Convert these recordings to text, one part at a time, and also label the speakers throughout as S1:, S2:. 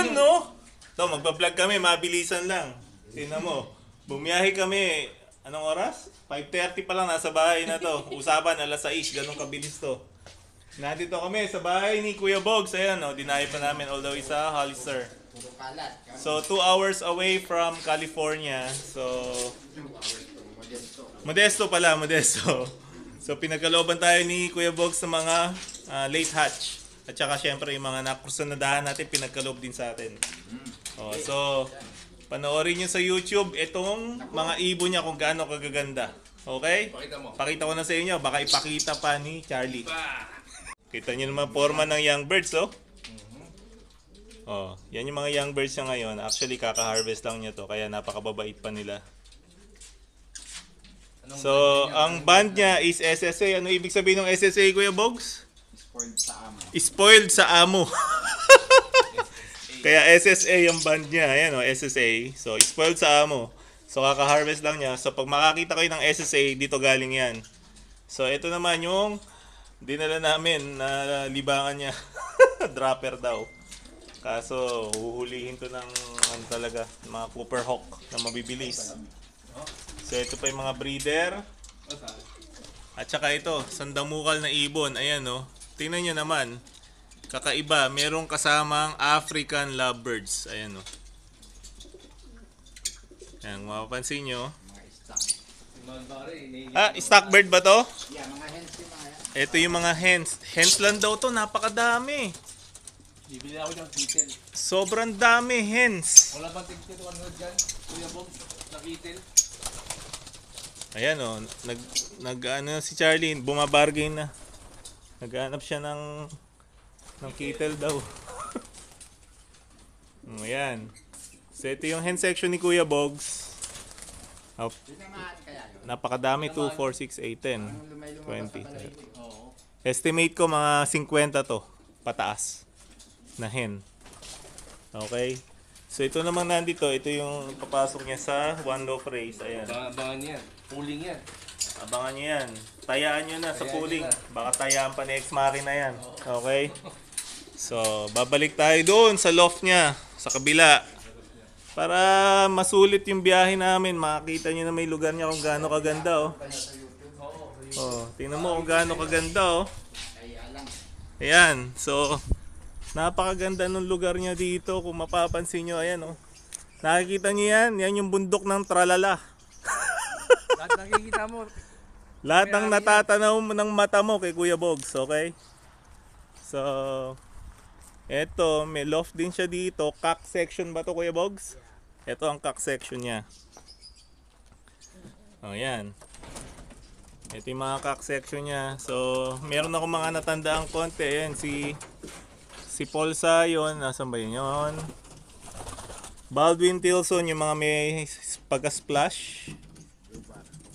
S1: Ayun, no? So, magpa-vlog kami, mabilisan lang. Tingnan mo. Bumiyahe kami, anong oras? 5:30 pa lang, nasa bahay na to. Usapan, alas 6, ganun kabilis to. Nandito kami sa bahay ni Kuya Bogs. Ayan, no? Dinayo pa namin all the way sa Hollister. So, 2 hours away from California. So, Modesto pala, Modesto. So, pinagkalooban tayo ni Kuya Bogs sa mga late hatch. At saka, syempre, yung mga nakursunadahan natin, pinagkaloob din sa atin. Oh, so, panoorin nyo sa YouTube itong mga ibon niya kung gaano kagaganda. Okay? Pakita ko na sa inyo. Baka ipakita pa ni Charlie. Kita nyo naman forma ng young birds, oh. Oh, yan yung mga young birds niya ngayon. Actually, kaka-harvest lang niya to. Kaya napakababait pa nila. So, ang band niya is SSA. Ano ibig sabihin ng SSA, Kuya Bogs?
S2: Spoiled sa amo.
S1: Spoiled sa amo. Kaya SSA yung band niya. Ayan o, SSA. So, spoiled sa amo. So, kaka-harvest lang niya. So, pag makakita kayo ng SSA, dito galing yan. So, ito naman yung dinala namin na libangan niya. Dropper daw. Kaso, huhulihin to ng talaga, mga Cooper Hawk na mabibilis. So, ito pa yung mga breeder. At saka ito, sandamukal na ibon. Ayan o. Tingnan nyo naman. Kakaiba, merong kasamang African lovebirds. Ayan o. Ayan, mapapansin nyo. Stock bird ba to?
S2: Yeah, mga hens yung mga yan.
S1: Ito yung mga hens. Hens lang daw to, napakadami.
S3: Bibili ako ng kitel.
S1: Sobrang dami hens.
S3: Wala bang tigil 100 dyan? Kuya Bob, na kitel.
S1: Ayan o, ano si Charlie, bumabargain na. Naghanap siya ng kettle daw. Ayan. So ito yung hen section ni Kuya Bogs. Oh, napakadami, 2, 4, 6, 8, 10, 20. Estimate ko mga 50 to, pataas na hen. Okay. So ito namang nandito, ito yung papasok niya sa one loaf race. Ayan.
S3: Abangan niya. Pooling yan.
S1: Abangan nyo yan. Tayaan nyo na sa pooling. Baka tayaan pa ni ex-mari na yan. Okay? So, babalik tayo doon sa loft niya. Sa kabila. Para masulit yung biyahe namin. Makakita nyo na may lugar niya kung gaano kaganda. Oh. Oh, tingnan mo kung gaano kaganda. Oh. Ayan. So, napakaganda ng lugar niya dito. Kung mapapansin nyo, ayan. Oh. Nakikita nyo yan? Yan yung bundok ng Tralala.
S3: Lahat nakikita mo.
S1: Lahat ng natatanaw mo ng mata mo kay Kuya Bogs, okay? So, eto, may loft din siya dito. Cock section ba to, Kuya Bogs? Ito ang cock section niya. O, yan. Ito yung mga cock section niya. So, meron ako mga natandaang konti. Ayan, si Paul Sayon. Nasaan ba yun? Baldwin Tilson, yung mga may pagka-splash.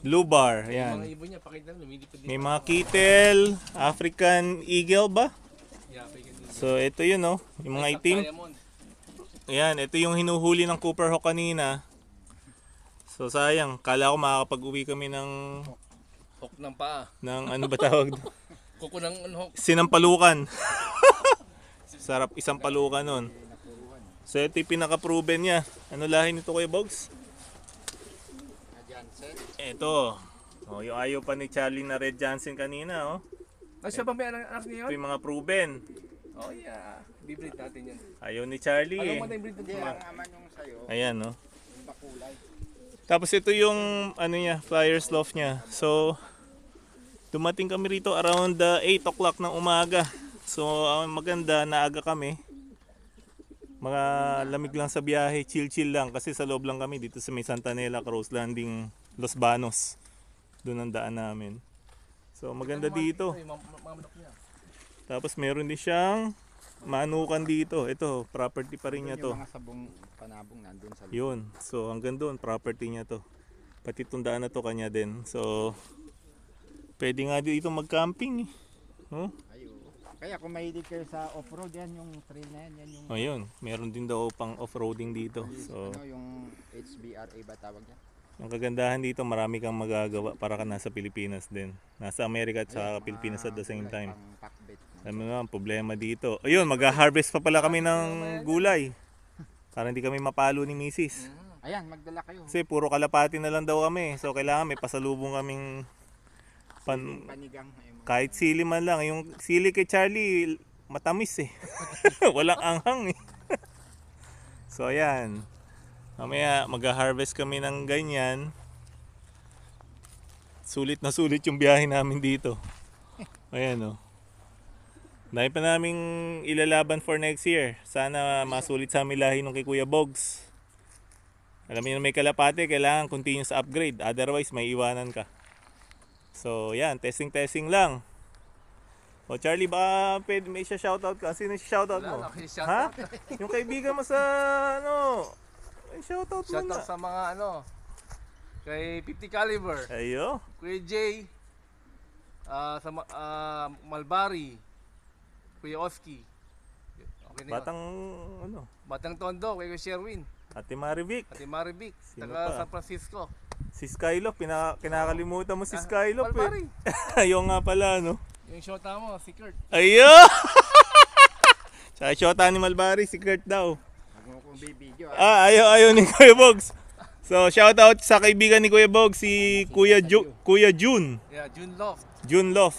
S1: Blue bar, ayan.
S3: Mga ibon niya, pakita na, lumilipad din.
S1: May mga kittel, African eagle ba?
S3: Yeah, pakita din.
S1: So, ito yun, oh. Yung mga itim. Ayan, ito yung hinuhuli ng Cooper Hawk kanina. So, sayang. Kala ko makakapag-uwi kami ng...
S3: Hook ng paa.
S1: Ng ano ba tawag?
S3: Kuko ng hook.
S1: Sinampalukan. Sarap isang palukan nun. So, ito yung pinaka-proven niya. Ano lahi nito, Kuya Bogs? Ito. Oh, yung ayaw pa ni Charlie na Red Johnson kanina, oh.
S3: Siya ba may anak niya
S1: Ito
S3: yun?
S1: yung mga proven.
S3: Oh yeah. Bibreed natin yan.
S1: Ayaw ni Charlie,
S3: Ayaw
S1: eh.
S3: mo tayong breed
S2: Hindi,
S3: ng
S2: ang aman yung sayo.
S1: Ayan, no.
S2: Yung bakulay.
S1: Tapos ito yung ano niya, flyers loft niya. So dumating kami rito around 8 o'clock ng umaga. So ang maganda, naaga kami. Mga lamig lang sa biyahe, chill lang kasi sa loob lang kami dito sa may Santanella, Cross Landing, Los Banos. Doon ang daan namin. So maganda dito. Tapos meron din siyang manukan dito. Ito, property pa rin niya to.
S2: Yung mga sabong panabong nandun sa loob.
S1: Yun. So hanggang doon, property niya to. Pati itong daan na to kanya din. So pwede nga dito mag-camping, eh. Oh?
S2: Kaya kung mahilig kayo sa off-road, yan yung trail na yan. Yan yung,
S1: Oh, yun. Meron din daw pang off-roading dito. So
S2: ano, yung HBRA ba tawag yan?
S1: ang kagandahan dito, marami kang magagawa para ka nasa Pilipinas din. Nasa Amerika at sa Pilipinas at the same time.
S2: Pang packbait.
S1: Alam mo nga, ang problema dito. Ayun, mag-harvest pa pala kami ng gulay. Para hindi kami mapalo ni Mrs.
S2: Ayan, magdala kayo.
S1: Kasi puro kalapati na lang daw kami. So kailangan may pasalubong kaming
S2: Panigang. Ayun,
S1: kahit sili man lang. Yung sili kay Charlie, matamis eh. Walang anghang eh. So ayan. Mamaya mag-harvest kami ng ganyan. Sulit na sulit yung biyahe namin dito. Ayan o. Dahil pa naming ilalaban for next year. Sana masulit sa amin lahi nung kay Kuya Bogs. Alam niyo na may kalapate, kailangan continuous upgrade. Otherwise, may iwanan ka. So, yan. Testing lang. O, Charlie, baka pwede may shoutout ka. Sino yung shoutout mo?
S3: Wala,
S1: Ha? Yung kaibigan mo sa, ano, may shoutout mo na.
S3: Shoutout sa mga kay 50 Caliber,
S1: Ayo.
S3: Kuya Jay, Malbari, Kuya Oski. Okay na yun.
S1: Batang
S3: Tondo, kay Kuya Sherwin,
S1: Ate Marivic.
S3: Ate Marivic,
S1: Sino
S3: taga
S1: pa?
S3: San Francisco.
S1: Si Skylop, kinakalimutan mo si Skylop eh.
S3: Malbari.
S1: Ayaw nga pala, no?
S3: Yung shota mo, si Kurt.
S1: Ayo! Sa shota ni Malbari, si Kurt daw.
S2: Huwag mo kong bibidyo.
S1: Ayaw ni Kuya Bogs. So, shout out sa kaibigan ni Kuya Bogs, si Kuya June.
S3: Yeah, June Loft.
S1: June Love.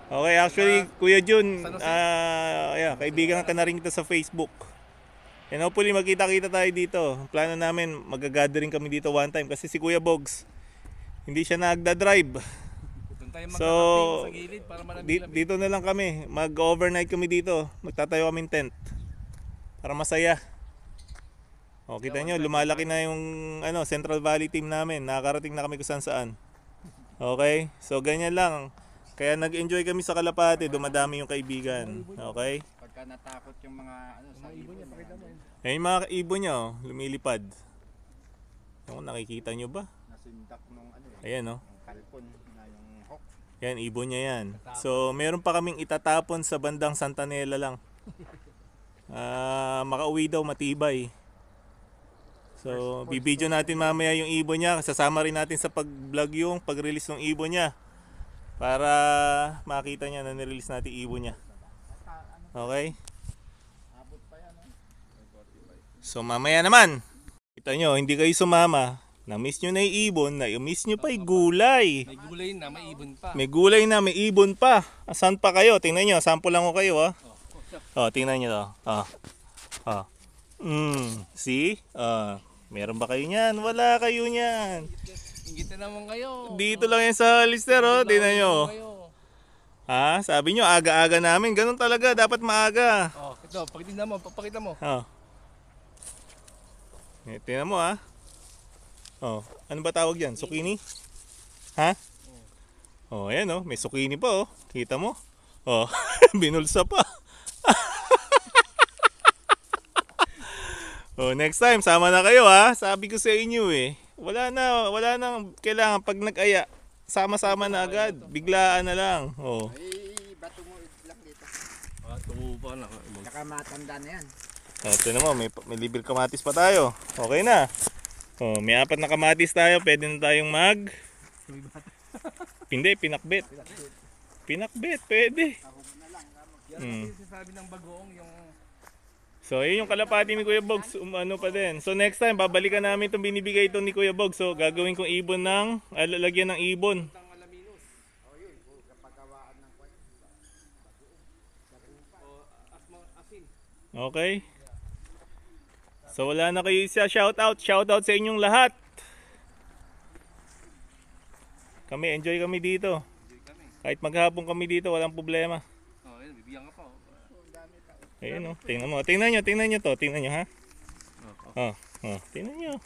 S1: Okay, actually, Kuya June,
S3: San Jose.
S1: kaibigan ka na rin kita sa Facebook. And hopefully, magkita-kita tayo dito. Plano namin, mag-gathering kami dito one time kasi si Kuya Bogs, hindi siya nagda-drive.
S3: Doon tayo
S1: So,
S3: magkakating sa gilid para malamig-lamig.
S1: Dito na lang kami. Mag-overnight kami dito. Magtatayo kaming tent. Para masaya. O, kita nyo, lumalaki na yung Central Valley team namin. Nakakarating na kami kung saan. Okay? So, ganyan lang. Kaya nag-enjoy kami sa Kalapate. Dumadami yung kaibigan. Okay?
S2: Pagka natakot yung mga sa ibon niya, pakita mo.
S1: Yung mga ibon nyo, lumilipad. Ako, nakikita nyo ba?
S2: Nasundak nung
S1: Ayan, no?
S2: yung kalpon na yung hawk.
S1: Yan, ibon niya yan. So, meron pa kaming itatapon sa bandang Santanela lang. Makauwi daw matibay. So, bibidyo natin mamaya yung ibon niya. Sasama rin natin sa pag-vlog yung pag-release ng ibon niya. Para makita niya na nirelease natin ibon niya. Okay? So, mamaya naman. Kita nyo, hindi kayo sumama. Na-miss nyo na yung ibon, na-miss nyo pa yung gulay.
S3: May gulay na, may ibon pa.
S1: May gulay na, may ibon pa. Asan pa kayo? Tingnan nyo, sample lang ko kayo ha. Tingnan nyo to. See? Meron ba kayo niyan? Wala kayo niyan.
S3: Ingit na naman kayo.
S1: Dito lang yan sa lister tingnan nyo. Sabi nyo, aga-aga namin. Ganun talaga, dapat maaga.
S3: Ito, pakita mo.
S1: Tingnan mo ano ba tawag yan? Zucchini? Ha? Ayan may zucchini pa Kita mo? Binulsa pa. Next time, sama na kayo Sabi ko sa inyo Wala nang kailangan pag nag-aya. Sama-sama na agad. Biglaan na lang.
S2: Ay, bato mo lang dito.
S3: Tungo pa na.
S2: Saka matanda na yan.
S1: Tingnan mo, may libre kamatis pa tayo. Okay na. May 4 na kamatis tayo. Pwede na tayong Hindi, pinakbet. Pinakbet, pwede.
S3: Yan kasi sabi ng bagoong yung
S1: So, yun yung kalapati ni Kuya Bogs. Pa din. So, next time, babalikan namin itong binibigay ito ni Kuya Bogs. So, gagawin kong ibon lalagyan ng ibon.
S3: alaminos.
S2: Kapagawaan ng
S3: Asin.
S1: Okay? So, wala na kayo isa shoutout. Shoutout sa inyong lahat. Kami, enjoy kami dito. Kahit maghapon kami dito, walang problema.
S3: Ayun, bibigyan ka pa.
S1: Ayun tingnan mo. Tingnan nyo to. Tingnan nyo ha. Tingnan nyo.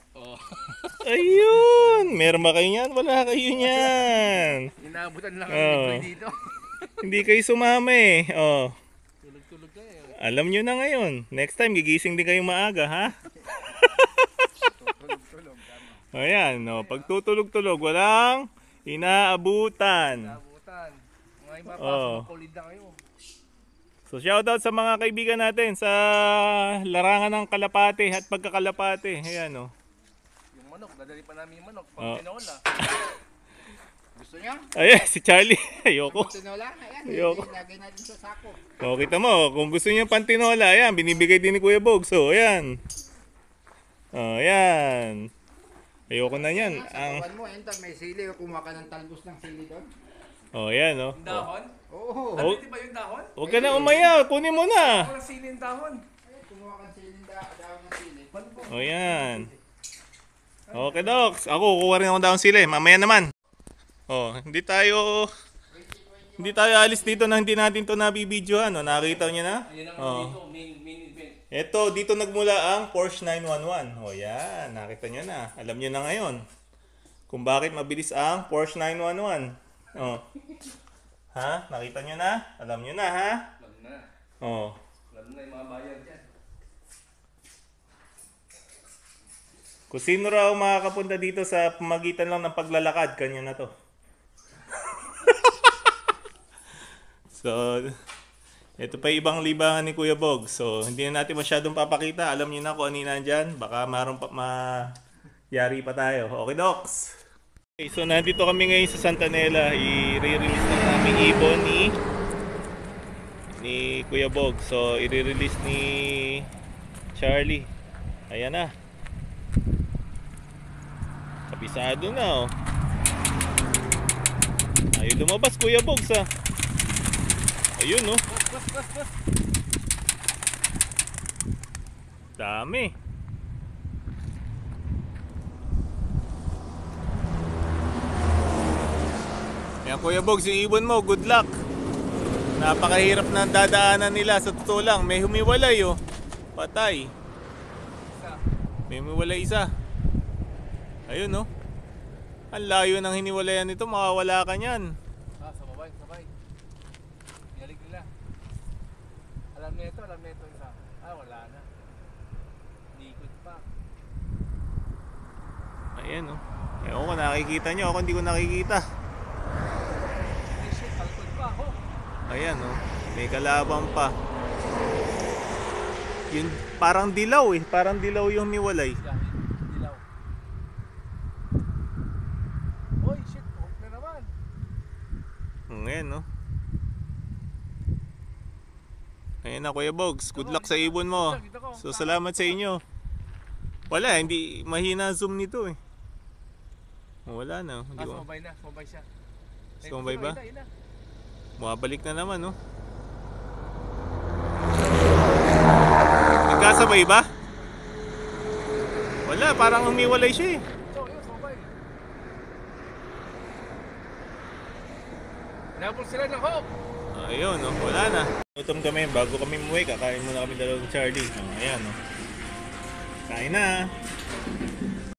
S1: Ayun. Meron ba kayo niyan? Wala kayo niyan.
S3: Inaabutan lang ang dito.
S1: Hindi kayo sumama
S3: Tulog-tulog kayo.
S1: Alam nyo na ngayon. Next time, gigising din kayong maaga ha. Ayan. Pag tutulog-tulog, walang inaabutan.
S3: Inaabutan. Mga iba pa, makulid na kayo.
S1: So shoutout sa mga kaibigan natin sa larangan ng kalapate at pagkakalapate. Ayan
S3: Yung manok, dadali pa namin yung manok. Pag tinola.
S2: Gusto niya?
S1: Ayan, si Charlie. Ayoko.
S2: Tinola? Ayan,
S1: Ayoko.
S2: ilagay natin sa sako.
S1: Kita mo, kung gusto niyo pantinola, ayan, binibigay din ni Kuya Bog. So, ayan. Oh, yan. Ayoko na yan.
S2: Sa kawan mo, enta, may sili. Kumuha ka ng talbos ng sili doon.
S1: Oh, yan, oh.
S3: Yung dahon?
S2: Oo.
S1: Oh,
S3: Di ba yung dahon?
S1: huwag ka na umaya. Kunin mo na.
S3: Wala sili yung dahon.
S2: Kumuha ka ng sili, dahon ng sili.
S1: Oh, yan. Okay, Docs. Ako, kukuha rin ako daw ng sili. Mamaya naman. Oh, hindi tayo alis dito na hindi natin to nabibidyohan. No? Nakita niyo na?
S3: Ayun ang
S1: Oh.
S3: dito, main event.
S1: Ito, dito nagmula ang Porsche 911. O yan, nakita nyo na. Alam nyo na ngayon kung bakit mabilis ang Porsche 911. O. Ha? Nakita nyo na? Alam nyo na, ha?
S3: Alam na.
S1: O.
S3: Alam na yung mga bayan dyan.
S1: Kung sino raw makakapunta dito sa pamagitan lang ng paglalakad, kanya na to. So, ito pa ibang libangan ni Kuya Bog. So, hindi na natin masyadong papakita. Alam niyo na kung ano yung nandyan. Baka mayroon pa yari pa tayo. Okay, Docs? Okay, so nandito kami ngayon sa Santa Nela. I-release na namin ibon ni Kuya Bog. So, i-release ni Charlie. Ayan na. Kabisado na, oh. Ayaw lumabas, Kuya Bog, sa... Ayun, oh. Dami. Yan, Kuya Bogs, yung ibon mo, good luck. Napakahirap na dadaanan nila. Sa totoo lang, may humiwalay, oh. Patay. May humiwalay isa. Ayun, oh. Ang layo ng hiniwalayan nito, makawala ka niyan.
S3: Sabay. Yalig nila. Alam na ito isa. Wala na. Likod pa.
S1: Ayan, oh. Ewan ko, nakikita nyo. Ako hindi ko nakikita.
S3: Ay shit, talkod pa ako.
S1: Ayan, oh. May kalaban pa. Yun, parang dilaw, eh. Parang dilaw yung miwalay.
S3: Dilaw. Oy, shit, hook na naman.
S1: Ayan, no. Ayan na, Kuya Bogs. Good luck sa ibon mo. So, salamat sa inyo. Wala, hindi mahina zoom nito, eh. Wala na. Hindi ko.
S3: Sumabay siya.
S1: Sumabay ba?
S3: Ayun na.
S1: Bumabalik na naman, no. Nagkasabay ba? Wala, parang humiwalay siya, eh.
S3: So, yun, sumabay. Nabol sila ng hook.
S1: Ayun, no. Wala na. Gutom kami, bago kami umuwi, kakain muna kami dalawang Charlie. Ayan, no. Kain na.